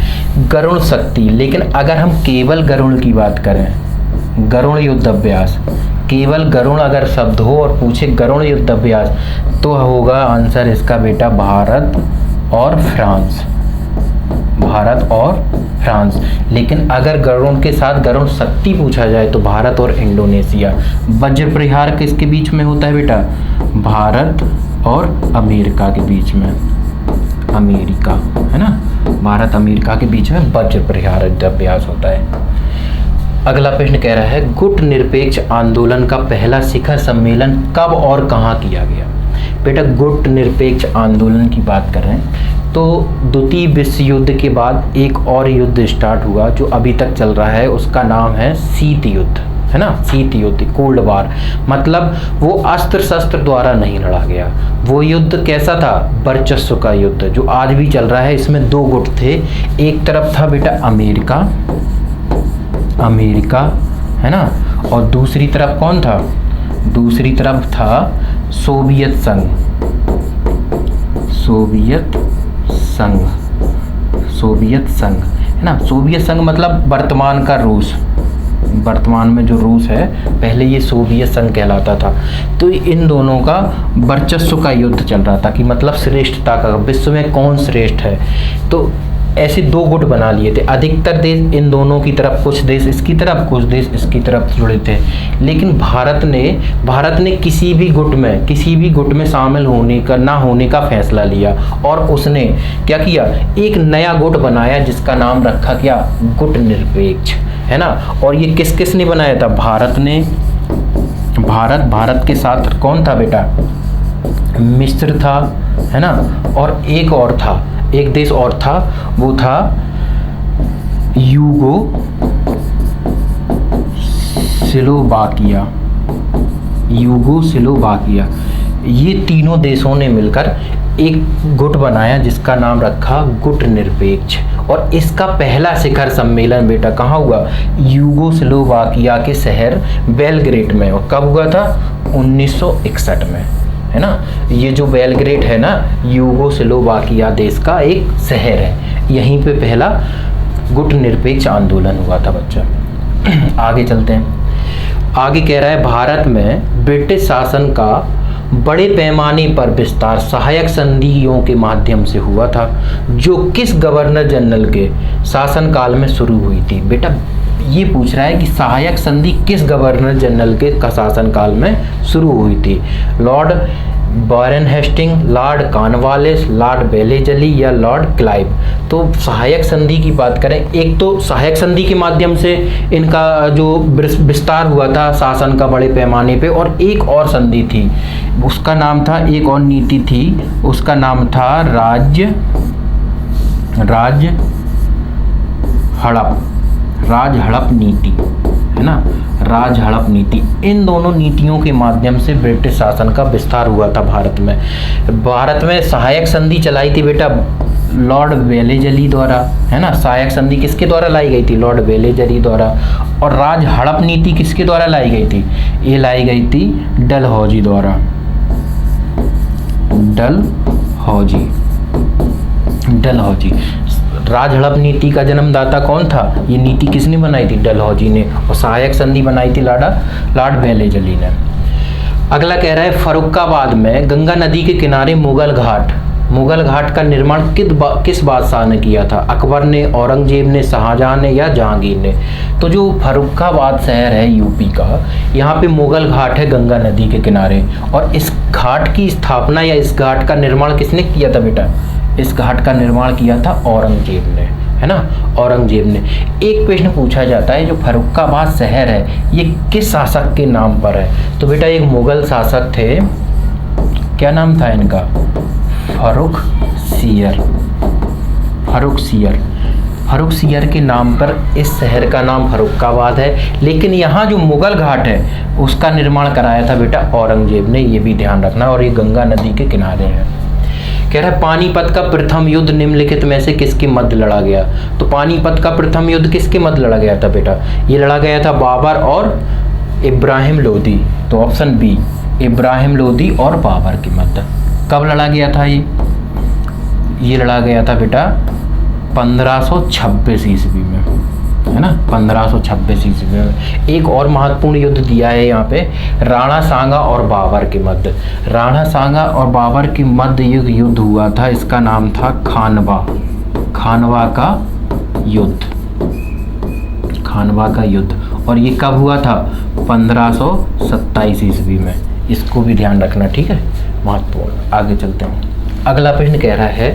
गरुण शक्ति, लेकिन अगर हम केवल गरुण की बात करें, गरुण युद्ध अभ्यास, केवल गरुण अगर शब्द हो और पूछे गरुण युद्ध अभ्यास, तो होगा आंसर इसका बेटा भारत और फ्रांस। लेकिन अगर गरुण के साथ गरुण शक्ति पूछा जाए तो भारत और इंडोनेशिया। वज्र प्रहार किसके बीच में होता है बेटा? भारत और अमेरिका के बीच में। अमेरिका, है ना, भारत अमेरिका के बीच में वज्र प्रहार अभ्यास होता है। अगला प्रश्न कह रहा है गुट निरपेक्ष आंदोलन का पहला शिखर सम्मेलन कब और कहाँ किया गया? बेटा गुट निरपेक्ष आंदोलन की बात कर रहे हैं तो द्वितीय विश्व युद्ध के बाद एक और युद्ध स्टार्ट हुआ जो अभी तक चल रहा है, उसका नाम है शीत युद्ध, है ना, शीत युद्ध, कोल्ड वार। मतलब वो अस्त्र शस्त्र द्वारा नहीं लड़ा गया। वो युद्ध कैसा था? वर्चस्व का युद्ध, जो आज भी चल रहा है। इसमें दो गुट थे, एक तरफ था बेटा अमेरिका, है ना, और दूसरी तरफ कौन था? दूसरी तरफ था सोवियत संघ, है ना। सोवियत संघ मतलब वर्तमान का रूस, वर्तमान में जो रूस है, पहले ये सोवियत संघ कहलाता था। तो इन दोनों का वर्चस्व का युद्ध चल रहा था कि मतलब श्रेष्ठता का, विश्व में कौन श्रेष्ठ है। तो ऐसे दो गुट बना लिए थे, अधिकतर देश इन दोनों की तरफ, कुछ देश इसकी तरफ, कुछ देश इसकी तरफ जुड़े थे। लेकिन भारत ने किसी भी गुट में शामिल ना होने का फैसला लिया और उसने क्या किया, एक नया गुट बनाया जिसका नाम रखा क्या, गुट निरपेक्ष, है ना। और ये किस ने बनाया था, भारत के साथ कौन था बेटा, मिस्र था, है ना। और एक देश और था, वो था यूगोस्लोवाकिया। ये तीनों देशों ने मिलकर एक गुट बनाया जिसका नाम रखा गुट निरपेक्ष। और इसका पहला शिखर सम्मेलन बेटा कहाँ हुआ, यूगोस्लोवाकिया के शहर बेलग्रेड में। और कब हुआ था, 1961 में, है ना। ये जो बेलग्रेड है ना, यूगोस्लोवाकिया देश का एक शहर है, यहीं पे पहला गुट निरपेक्ष आंदोलन हुआ था बच्चा। आगे चलते हैं। आगे कह रहा है, भारत में ब्रिटिश शासन का बड़े पैमाने पर विस्तार सहायक संधियों के माध्यम से हुआ था, जो किस गवर्नर जनरल के शासनकाल में शुरू हुई थी। बेटा ये पूछ रहा है कि सहायक संधि किस गवर्नर जनरल के शासनकाल में शुरू हुई थी, Lord Warren Hasting, Lord Cornwallis, Lord Wellesley या लॉर्ड क्लाइव। तो सहायक संधि की बात करें, एक तो सहायक संधि के माध्यम से इनका जो विस्तार हुआ था शासन का बड़े पैमाने पे, और एक और संधि थी, उसका नाम था, एक और नीति थी, उसका नाम था राज हड़प नीति, है ना, राज हड़प नीति। इन दोनों नीतियों के माध्यम से ब्रिटिश शासन का विस्तार हुआ था भारत में सहायक संधि चलाई थी बेटा लॉर्ड वेलेस्ली द्वारा, है ना। सहायक संधि किसके द्वारा लाई गई थी, लॉर्ड वेलेस्ली द्वारा। और राज हड़प नीति किसके द्वारा लाई गई थी, ये लाई गई थी डलहौजी द्वारा, डलहौजी। राज हड़प नीति का जन्मदाता कौन था, ये नीति किसने बनाई थी, डलहौजी ने। और सहायक संधि बनाई थी लॉर्ड वेलेस्ली ने। अगला कह रहा है, फर्रुखाबाद में गंगा नदी के किनारे मुगल घाट का निर्माण किस बादशाह ने किया था, अकबर ने, औरंगजेब ने, शाहजहां ने या जहांगीर ने। तो जो फर्रुखाबाद शहर है यूपी का, यहाँ पे मुगल घाट है गंगा नदी के किनारे। और इस घाट की स्थापना या इस घाट का निर्माण किसने किया था बेटा, इस घाट का निर्माण किया था औरंगजेब ने, है ना, औरंगजेब ने। एक प्रश्न पूछा जाता है, जो फर्रुखाबाद शहर है ये किस शासक के नाम पर है। तो बेटा एक मुगल शासक थे, क्या नाम था इनका, फर्रुखसियर के नाम पर इस शहर का नाम फर्रुखाबाद है। लेकिन यहाँ जो मुगल घाट है उसका निर्माण कराया था बेटा औरंगजेब ने, ये भी ध्यान रखना। और ये गंगा नदी के किनारे है। कह रहा है, पानीपत का प्रथम युद्ध निम्नलिखित में से किसके मध्य लड़ा गया। तो पानीपत का प्रथम युद्ध किसके मध्य लड़ा गया था बेटा, ये लड़ा गया था बाबर और इब्राहिम लोदी। तो ऑप्शन बी, इब्राहिम लोदी और बाबर के मध्य। कब लड़ा गया था ये लड़ा गया था बेटा 1526 ईस्वी में, है ना, 1526 ईस्वी में। एक और महत्वपूर्ण युद्ध दिया है यहाँ पे, राणा सांगा और बाबर के मध्य। राणा सांगा और बाबर के मध्य युद्ध हुआ था, इसका नाम था खानवा का युद्ध। और ये कब हुआ था, 1527 ईस्वी में। इसको भी ध्यान रखना, ठीक है, महत्वपूर्ण। आगे चलते हैं। अगला प्रश्न कह रहा है,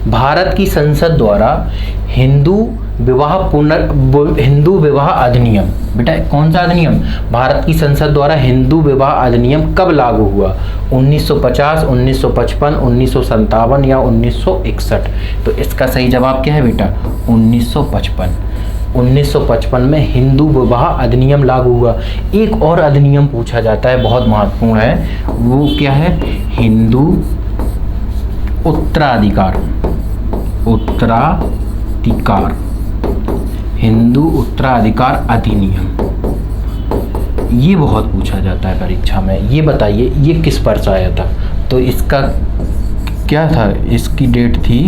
भारत की संसद द्वारा हिंदू विवाह अधिनियम, बेटा कौन सा अधिनियम, भारत की संसद द्वारा हिंदू विवाह अधिनियम कब लागू हुआ, 1950, 1955, 1957 या 1961। तो इसका सही जवाब क्या है बेटा, 1955। 1955 में हिंदू विवाह अधिनियम लागू हुआ। एक और अधिनियम पूछा जाता है, बहुत महत्वपूर्ण है, वो क्या है, हिंदू उत्तराधिकार, हिंदू उत्तराधिकार अधिनियम। ये बहुत पूछा जाता है परीक्षा में। ये बताइए ये किस पर से आया था। तो इसका क्या था, इसकी डेट थी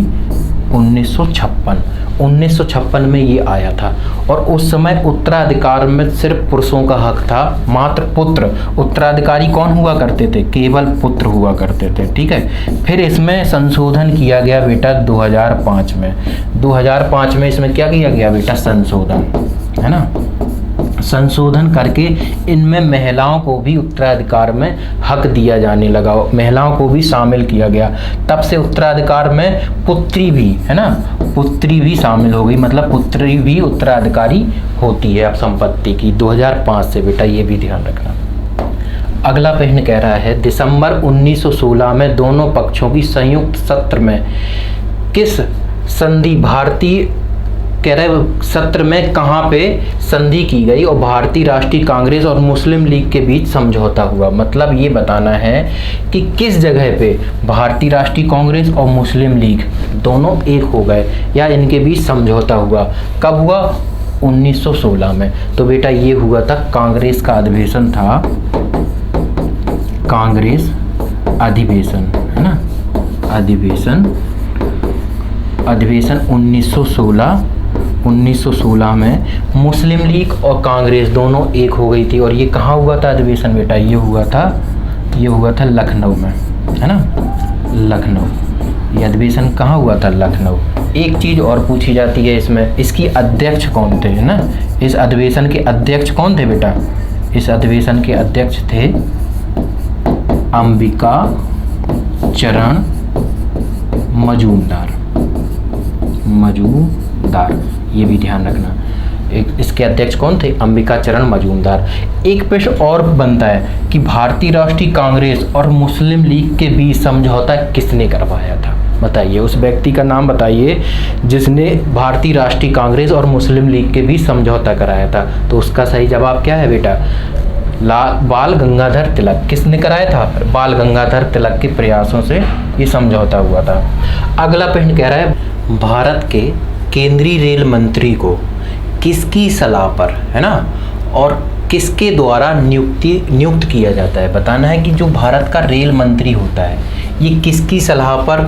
1956 में ये आया था। और उस समय उत्तराधिकार में सिर्फ पुरुषों का हक था, मात्र पुत्र। उत्तराधिकारी कौन हुआ करते थे? केवल पुत्र हुआ करते थे। ठीक है, फिर इसमें संशोधन किया गया बेटा 2005 में। 2005 में इसमें क्या किया गया बेटा? संशोधन, है ना। संशोधन करके इनमें महिलाओं को भी उत्तराधिकार में हक दिया जाने लगा, महिलाओं को भी शामिल किया गया। तब से उत्तराधिकार में पुत्री भी, है ना, पुत्री भी शामिल हो गई, मतलब पुत्री भी उत्तराधिकारी होती है अब संपत्ति की, 2005 से बेटा, ये भी ध्यान रखना। अगला प्रश्न कह रहा है, दिसंबर 1916 में दोनों पक्षों की संयुक्त सत्र में किस संधि भारतीय कह रहे सत्र में कहाँ पे संधि की गई और भारतीय राष्ट्रीय कांग्रेस और मुस्लिम लीग के बीच समझौता हुआ? मतलब ये बताना है कि किस जगह पे भारतीय राष्ट्रीय कांग्रेस और मुस्लिम लीग दोनों एक हो गए या इनके बीच समझौता हुआ। कब हुआ? 1916 में। तो बेटा ये हुआ था, कांग्रेस का अधिवेशन था, कांग्रेस अधिवेशन, है ना, अधिवेशन 1916 में मुस्लिम लीग और कांग्रेस दोनों एक हो गई थी। और ये कहाँ हुआ था अधिवेशन बेटा? ये हुआ था लखनऊ में, है ना, लखनऊ। ये अधिवेशन कहाँ हुआ था? लखनऊ। एक चीज़ और पूछी जाती है इसमें, इसकी अध्यक्ष कौन थे, है ना, इस अधिवेशन के अध्यक्ष कौन थे बेटा? इस अधिवेशन के अध्यक्ष थे अंबिका चरण मजूमदार, ये भी ध्यान रखना। इसके अध्यक्ष कौन थे? अंबिका चरण मजूमदार। एक प्रश्न और बनता है कि भारतीय राष्ट्रीय कांग्रेस और मुस्लिम लीग के बीच समझौता किसने करवाया था? बताइए, उस व्यक्ति का नाम बताइए जिसने भारतीय राष्ट्रीय कांग्रेस और मुस्लिम लीग के बीच समझौता कराया था। तो उसका सही जवाब क्या है बेटा? बाल गंगाधर तिलक। किसने कराया था? बाल गंगाधर तिलक के प्रयासों से ये समझौता हुआ था। अगला प्रश्न कह रहा है, भारत के केंद्रीय रेल मंत्री को किसकी सलाह पर, है ना, और किसके द्वारा नियुक्त किया जाता है? बताना है कि जो भारत का रेल मंत्री होता है ये किसकी सलाह पर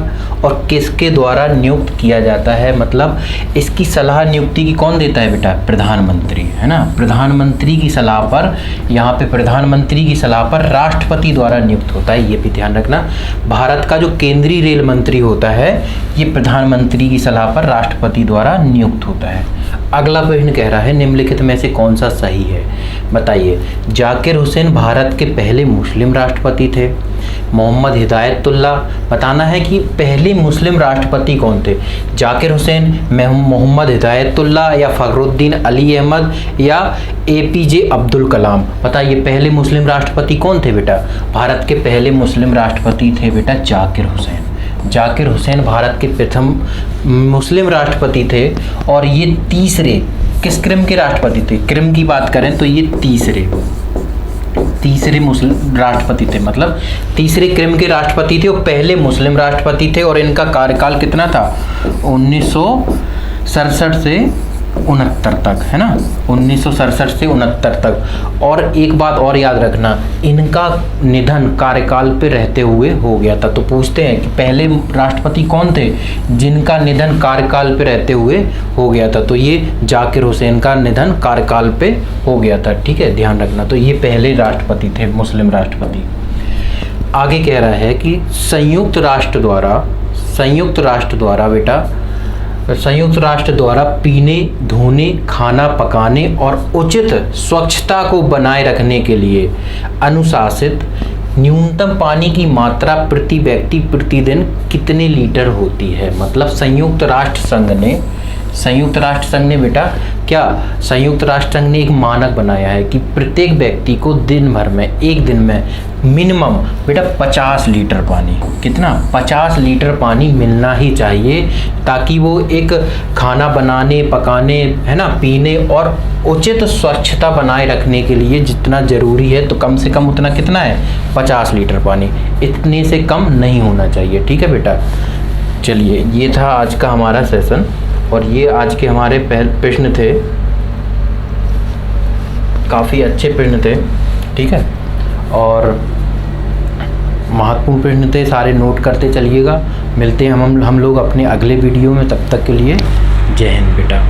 और किसके द्वारा नियुक्त किया जाता है। मतलब इसकी सलाह नियुक्ति की कौन देता है बेटा? प्रधानमंत्री, है ना, प्रधानमंत्री की सलाह पर, यहाँ पे प्रधानमंत्री की सलाह पर राष्ट्रपति द्वारा नियुक्त होता है। ये भी ध्यान रखना, भारत का जो केंद्रीय रेल मंत्री होता है ये प्रधानमंत्री की सलाह पर राष्ट्रपति द्वारा नियुक्त होता है। अगला प्रश्न कह रहा है, निम्नलिखित में से कौन सा सही है? बताइए। जाकिर हुसैन भारत के पहले मुस्लिम राष्ट्रपति थे। मोहम्मद हिदायतुल्लाह, बताना है कि पहले मुस्लिम राष्ट्रपति कौन थे? जाकिर हुसैन, मोहम्मद हिदायतुल्लाह या फखरुद्दीन अली अहमद या APJ अब्दुल कलाम। बताइए पहले मुस्लिम राष्ट्रपति कौन थे बेटा? भारत के पहले मुस्लिम राष्ट्रपति थे बेटा जाकिर हुसैन। जाकिर हुसैन भारत के प्रथम मुस्लिम राष्ट्रपति थे और ये तीसरे किस क्रम के राष्ट्रपति थे? क्रम की बात करें तो ये तीसरे मुस्लिम राष्ट्रपति थे, मतलब तीसरे क्रम के राष्ट्रपति थे और पहले मुस्लिम राष्ट्रपति थे। और इनका कार्यकाल कितना था? 1967 से 69 तक, है ना, 1967 से 69 तक। और एक बात और याद रखना, इनका निधन कार्यकाल पे रहते हुए हो गया था। तो पूछते हैं कि पहले राष्ट्रपति कौन थे जिनका निधन कार्यकाल पे रहते हुए हो गया था? तो ये जाकिर हुसैन का निधन कार्यकाल पे हो गया था। ठीक है, ध्यान रखना। तो ये पहले राष्ट्रपति थे, मुस्लिम राष्ट्रपति। आगे कह रहा है कि संयुक्त राष्ट्र द्वारा पीने, धोने, खाना पकाने और उचित स्वच्छता को बनाए रखने के लिए अनुशासित न्यूनतम पानी की मात्रा प्रति व्यक्ति प्रतिदिन कितने लीटर होती है? मतलब संयुक्त राष्ट्र संघ ने बेटा क्या, संयुक्त राष्ट्र संघ ने एक मानक बनाया है कि प्रत्येक व्यक्ति को दिन भर में, एक दिन में मिनिमम बेटा 50 लीटर पानी, कितना? 50 लीटर पानी मिलना ही चाहिए, ताकि वो एक खाना बनाने, पकाने, है ना, पीने और उचित स्वच्छता बनाए रखने के लिए जितना ज़रूरी है, तो कम से कम उतना कितना है? 50 लीटर पानी, इतने से कम नहीं होना चाहिए। ठीक है बेटा, चलिए ये था आज का हमारा सेशन और ये आज के हमारे प्रश्न थे, काफ़ी अच्छे प्रश्न थे। ठीक है, और महत्वपूर्ण प्रश्न थे, सारे नोट करते चलिएगा मिलते हैं हम लोग अपने अगले वीडियो में, तब तक के लिए जय हिंद बेटा।